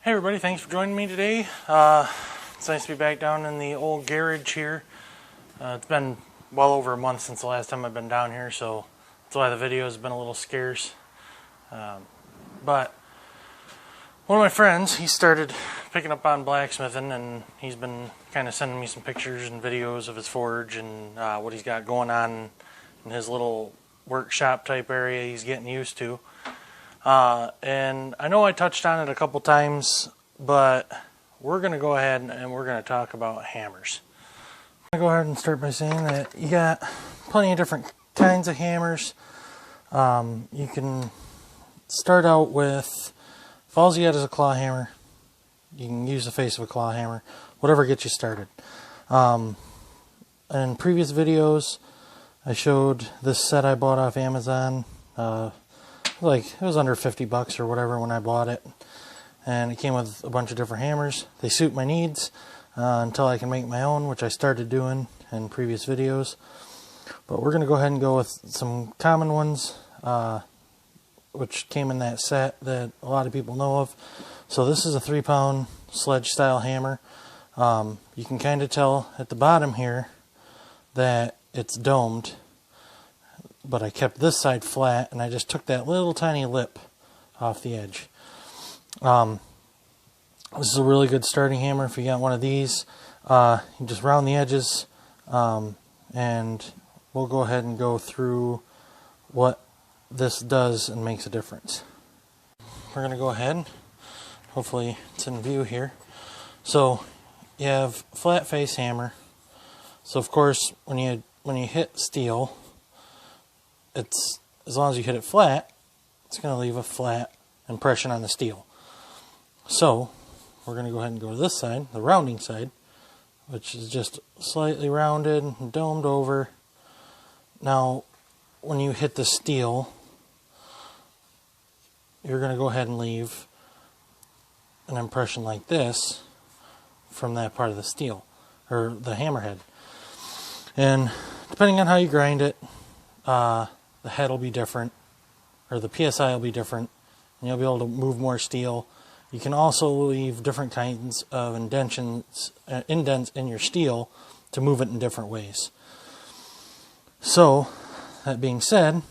Hey everybody, thanks for joining me today. It's nice to be back down in the old garage here. It's been well over a month since the last time I've been down here, so that's why the video has been a little scarce. But one of my friends, he started picking up on blacksmithing, and he's been kind of sending me some pictures and videos of his forge and what he's got going on in his little workshop type area he's getting used to. And I know I touched on it a couple times, but we're going to go ahead and we're going to talk about hammers. I'm going to go ahead and start by saying that you got plenty of different kinds of hammers. You can start out with, if all you got is a claw hammer, you can use the face of a claw hammer, whatever gets you started. In previous videos, I showed this set I bought off Amazon. It was under 50 bucks or whatever when I bought it, and it came with a bunch of different hammers. They suit my needs until I can make my own, which I started doing in previous videos. But we're going to go ahead and go with some common ones, which came in that set that a lot of people know of. So this is a 3-pound sledge style hammer. You can kind of tell at the bottom here that it's domed, but I kept this side flat, and I just took that little tiny lip off the edge. This is a really good starting hammer if you got one of these. You just round the edges, and we'll go ahead and go through what this does and makes a difference. We're going to go ahead, hopefully it's in view here. So you have flat face hammer. So of course when you hit steel, it's, as long as you hit it flat, it's going to leave a flat impression on the steel. So we're going to go ahead and go to this side, the rounding side, which is just slightly rounded and domed over. Now when you hit the steel, you're going to go ahead and leave an impression like this from that part of the steel, or the hammerhead. And depending on how you grind it, the head will be different, or the PSI will be different, and you'll be able to move more steel. You can also leave different kinds of indents in your steel to move it in different ways. So, that being said,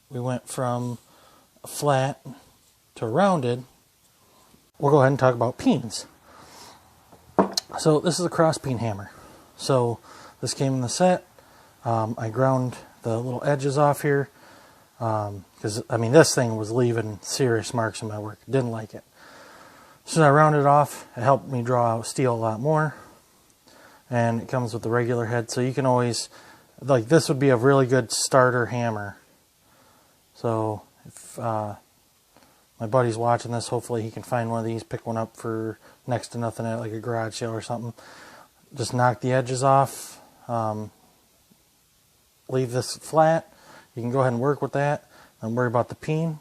we went from a flat to rounded. We'll go ahead and talk about peens. So this is a cross peen hammer. So this came in the set. I ground the little edges off here because this thing was leaving serious marks in my work. Didn't like it. So I rounded it off. It helped me draw out steel a lot more, and it comes with the regular head, so you can always, like, this would be a really good starter hammer. So if my buddy's watching this, hopefully he can find one of these, pick one up for next to nothing at like a garage sale or something. Just knock the edges off. Leave this flat. You can go ahead and work with that. Don't worry about the peen.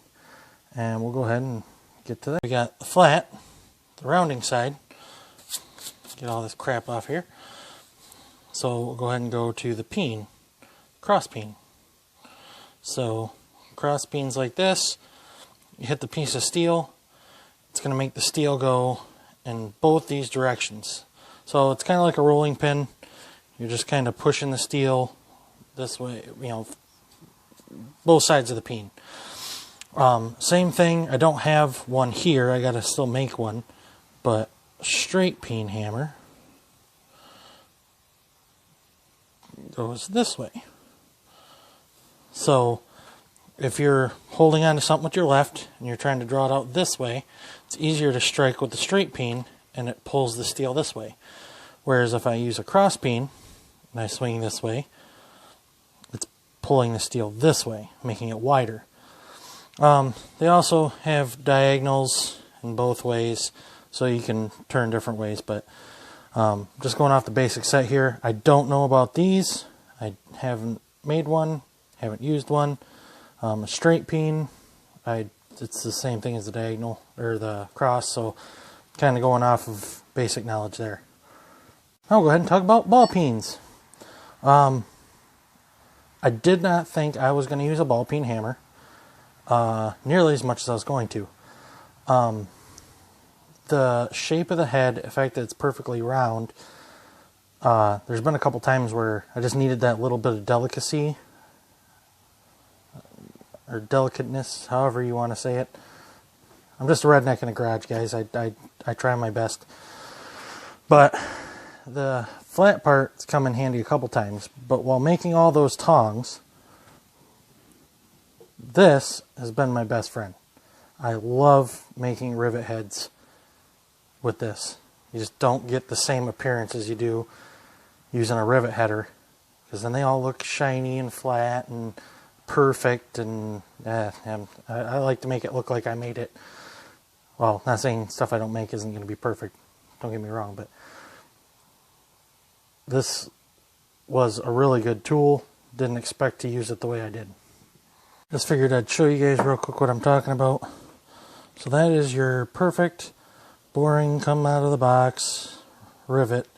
And we'll go ahead and get to that. We got the flat, the rounding side. Get all this crap off here. So we'll go ahead and go to the peen, cross peen. So cross peens like this. You hit the piece of steel. It's going to make the steel go in both these directions. So it's kind of like a rolling pin. You're just kind of pushing the steel this way, both sides of the peen. Same thing, I don't have one here, I gotta still make one, but straight peen hammer goes this way. So if you're holding on to something with your left and you're trying to draw it out this way, it's easier to strike with the straight peen and it pulls the steel this way. Whereas if I use a cross peen and I swing this way, it's pulling the steel this way, making it wider. They also have diagonals in both ways, so you can turn different ways, but just going off the basic set here, I don't know about these. I haven't made one, haven't used one. A straight peen, it's the same thing as the diagonal, or the cross, so kind of going off of basic knowledge there. I'll go ahead and talk about ball peens. I did not think I was going to use a ball peen hammer nearly as much as I was going to. the shape of the head, the fact that it's perfectly round, there's been a couple times where I just needed that little bit of delicacy, or delicateness, however you want to say it. I'm just a redneck in a garage, guys. I try my best. But the flat part's come in handy a couple times. But while making all those tongs, this has been my best friend. I love making rivet heads with this. You just don't get the same appearance as you do using a rivet header, because then they all look shiny and flat and perfect, and I like to make it look like I made it. Well, not saying stuff I don't make isn't going to be perfect, don't get me wrong, but this was a really good tool. Didn't expect to use it the way I did. Just figured I'd show you guys real quick what I'm talking about. So that is your perfect, boring, come out of the box rivet.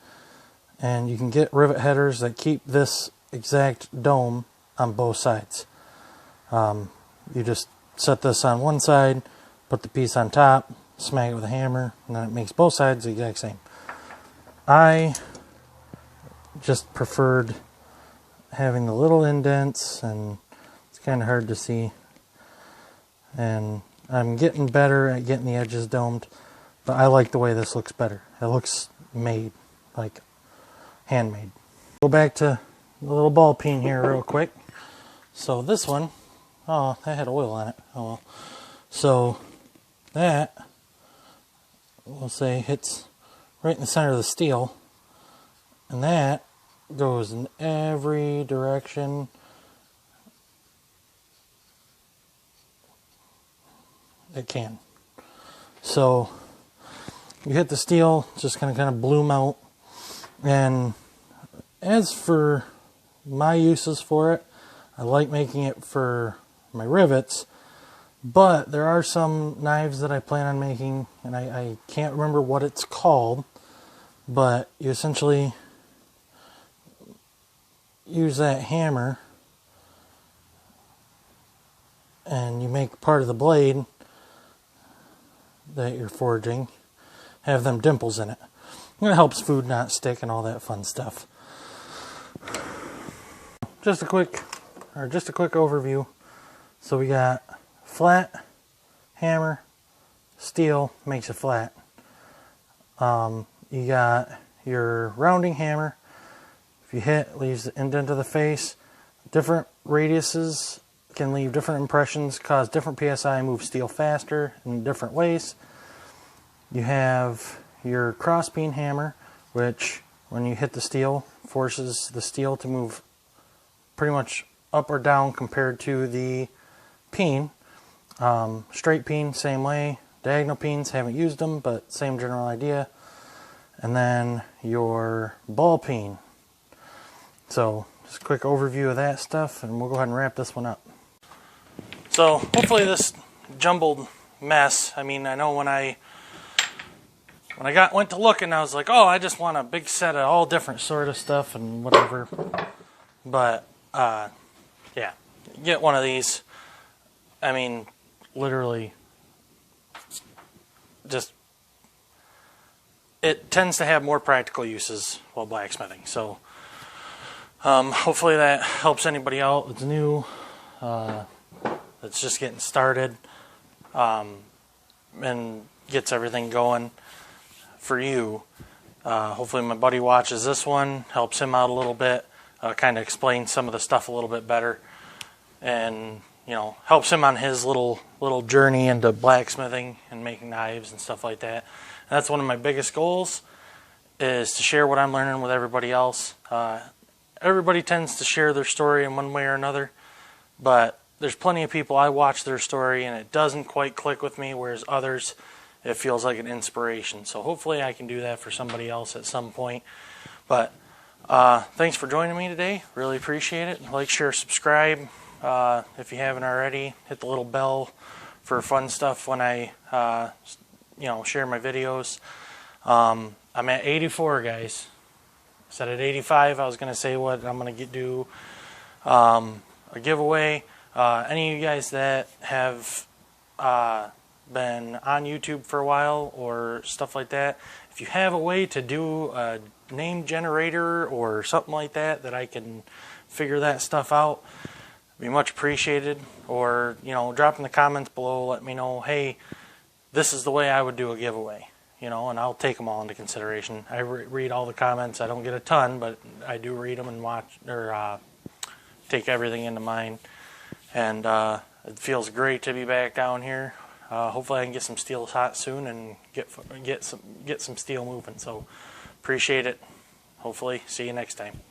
And you can get rivet headers that keep this exact dome on both sides. You just set this on one side, put the piece on top, smack it with a hammer, and then it makes both sides the exact same. I just preferred having the little indents, and it's kind of hard to see. And I'm getting better at getting the edges domed, but I like the way this looks better. It looks made, like handmade. Go back to the little ball peen here real quick. So this one, oh, that had oil on it. Oh well. So that, we'll say, hits right in the center of the steel, and that goes in every direction. It can. So you hit the steel, it's just going to kind of bloom out. And as for my uses for it, I like making it for my rivets, but there are some knives that I plan on making, and I can't remember what it's called, but you essentially use that hammer and you make part of the blade that you're forging have them dimples in it. And it helps food not stick and all that fun stuff. Just a quick overview. So we got flat, hammer, steel makes it flat. You got your rounding hammer. If you hit, leaves the indent of the face. Different radiuses can leave different impressions, cause different PSI, move steel faster in different ways. You have your cross peen hammer, which when you hit the steel, forces the steel to move pretty much up or down compared to the peen. Straight peen, same way. Diagonal peens, haven't used them, but same general idea. And then your ball peen. So just a quick overview of that stuff, and we'll go ahead and wrap this one up. So hopefully this jumbled mess, I mean, I know when I went to look and I was like, oh, I just want a big set of all different sort of stuff and whatever. But yeah, get one of these. I mean, literally, just, it tends to have more practical uses while blacksmithing. So hopefully that helps anybody out that's new, that's just getting started, and gets everything going for you. Hopefully my buddy watches this one, helps him out a little bit, kind of explains some of the stuff a little bit better, and you know, helps him on his little journey into blacksmithing and making knives and stuff like that. And that's one of my biggest goals, is to share what I'm learning with everybody else. Everybody tends to share their story in one way or another, but there's plenty of people I watch their story and it doesn't quite click with me, whereas others, it feels like an inspiration. So hopefully I can do that for somebody else at some point. But thanks for joining me today. Really appreciate it. Like, share, subscribe. If you haven't already, hit the little bell for fun stuff when I share my videos. I'm at 84, guys. I said at 85 I was going to say what I'm going to do a giveaway. Any of you guys that have been on YouTube for a while or stuff like that, if you have a way to do a name generator or something like that that I can figure that stuff out, it'd be much appreciated. Or, you know, drop in the comments below, let me know, hey, this is the way I would do a giveaway, you know, and I'll take them all into consideration. I read all the comments. I don't get a ton, but I do read them and watch, or take everything into mind. And it feels great to be back down here. Hopefully I can get some steel hot soon and get some steel moving. So appreciate it. Hopefully see you next time.